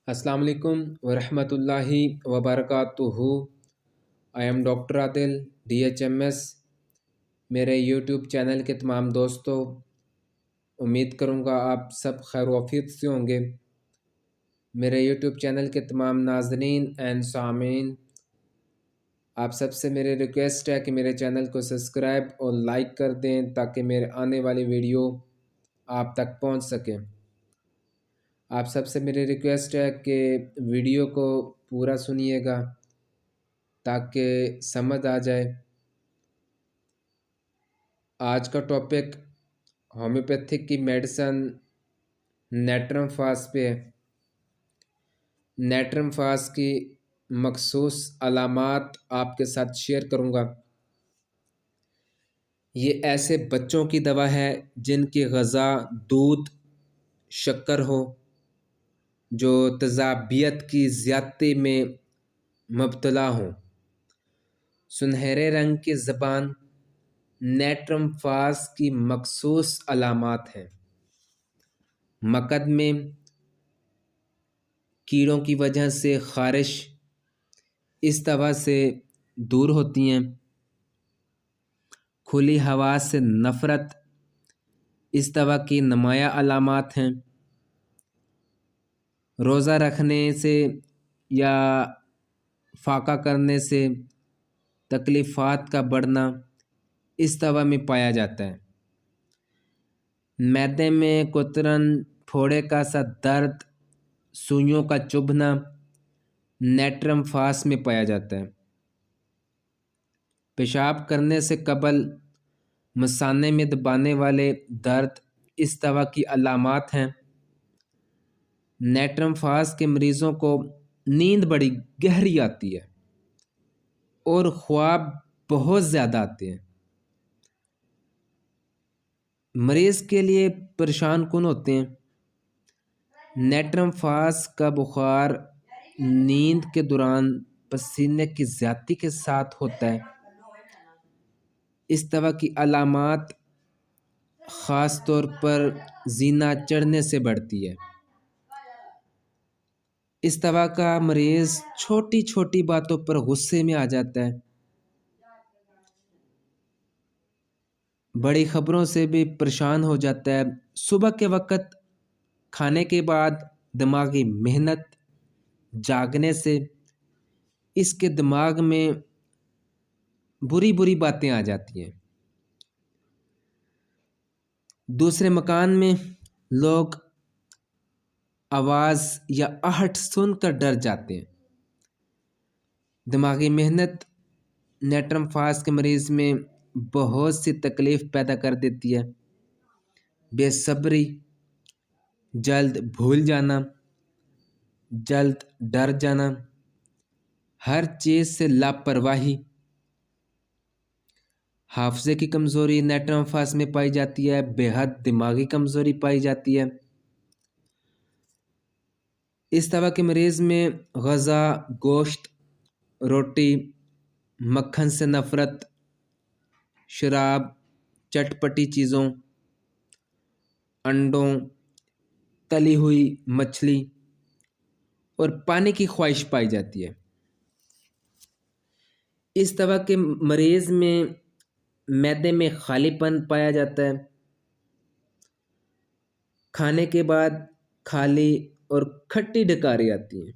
अस्सलाम वालेकुम वरहमतुल्लाहि वबरकातुहू। I am doctor Adil DHMS। मेरे यूट्यूब चैनल के तमाम दोस्तों, उम्मीद करूँगा आप सब खैर वाफियत से होंगे। मेरे यूट्यूब चैनल के तमाम नाज़रीन एंड सामीन, आप सबसे मेरी रिक्वेस्ट है कि मेरे चैनल को सब्सक्राइब और लाइक कर दें ताकि मेरे आने वाली वीडियो आप तक पहुंच सके। आप सबसे मेरी रिक्वेस्ट है कि वीडियो को पूरा सुनिएगा ताकि समझ आ जाए। आज का टॉपिक होम्योपैथिक की मेडिसन नेट्रम फास पे है। नेट्रम फास की मखसूस अलामात आपके साथ शेयर करूँगा। ये ऐसे बच्चों की दवा है जिनकी ग़िज़ा दूध शक्कर हो, जो तज़ाबियत की ज़्यादती में मुब्तला हों। सुनहरे रंग की ज़बान नेट्रम फास की मखसूस अलामात हैं। मकद में कीड़ों की वजह से ख़ारिश इस दवा से दूर होती हैं। खुली हवा से नफ़रत इस दवा की नुमाया अलामात हैं। रोज़ा रखने से या फाका करने से तकलीफ़ात का बढ़ना इस दवा में पाया जाता है। मैदे में कुतरन, फोड़े का सा दर्द, सुइयों का चुभना नेट्रम फास में पाया जाता है। पेशाब करने से कबल मसाने में दबाने वाले दर्द इस दवा की अलामात हैं। नेट्रम फास के मरीज़ों को नींद बड़ी गहरी आती है और ख्वाब बहुत ज़्यादा आते हैं। मरीज़ के लिए परेशान कुन होते हैं। नेट्रम फास का बुखार नींद के दौरान पसीने की ज़्यादती के साथ होता है। इस दवा की अलामात ख़ास तौर पर जीना चढ़ने से बढ़ती है। इस दवा का मरीज़ छोटी छोटी बातों पर गुस्से में आ जाता है। बड़ी ख़बरों से भी परेशान हो जाता है। सुबह के वक़्त खाने के बाद दिमागी मेहनत जागने से इसके दिमाग में बुरी बुरी बातें आ जाती हैं। दूसरे मकान में लोग आवाज़ या आहट सुनकर डर जाते हैं। दिमागी मेहनत नेट्रम फास के मरीज़ में बहुत सी तकलीफ़ पैदा कर देती है। बेसब्री, जल्द भूल जाना, जल्द डर जाना, हर चीज़ से लापरवाही, हाफ़ज़े की कमज़ोरी नेट्रम फास में पाई जाती है। बेहद दिमागी कमज़ोरी पाई जाती है। इस दवा के मरीज़ में ग़िज़ा, गोश्त, रोटी, मक्खन से नफ़रत, शराब, चटपटी चीज़ों, अंडों, तली हुई मछली और पानी की ख्वाहिश पाई जाती है। इस दवा के मरीज़ में मैदे में खालीपन पाया जाता है। खाने के बाद खाली और खट्टी डकारी आती है।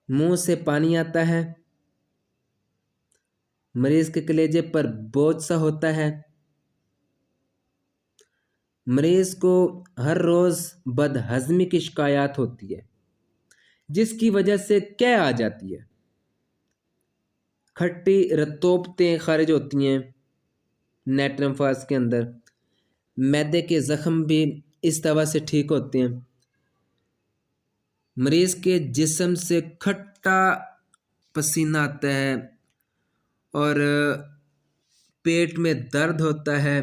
मुंह से पानी आता है। मरीज़ के कलेजे पर बोझ सा होता है। मरीज़ को हर रोज़ बदहज़मी की शिकायत होती है जिसकी वजह से कै आ जाती है। खट्टी रतोबतें खारिज होती हैं नेट्रम फास के अंदर। मैदे के ज़ख्म भी इस दवा से ठीक होते हैं। मरीज़ के जिस्म से खट्टा पसीना आता है और पेट में दर्द होता है।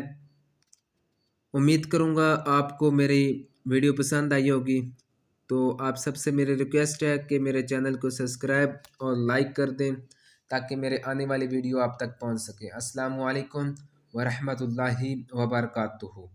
उम्मीद करूँगा आपको मेरी वीडियो पसंद आई होगी। तो आप सबसे मेरी रिक्वेस्ट है कि मेरे चैनल को सब्सक्राइब और लाइक कर दें ताकि मेरे आने वाली वीडियो आप तक पहुंच सके। अस्सलामु अलैकुम वरहमतुल्लाहि वबरकातुहू।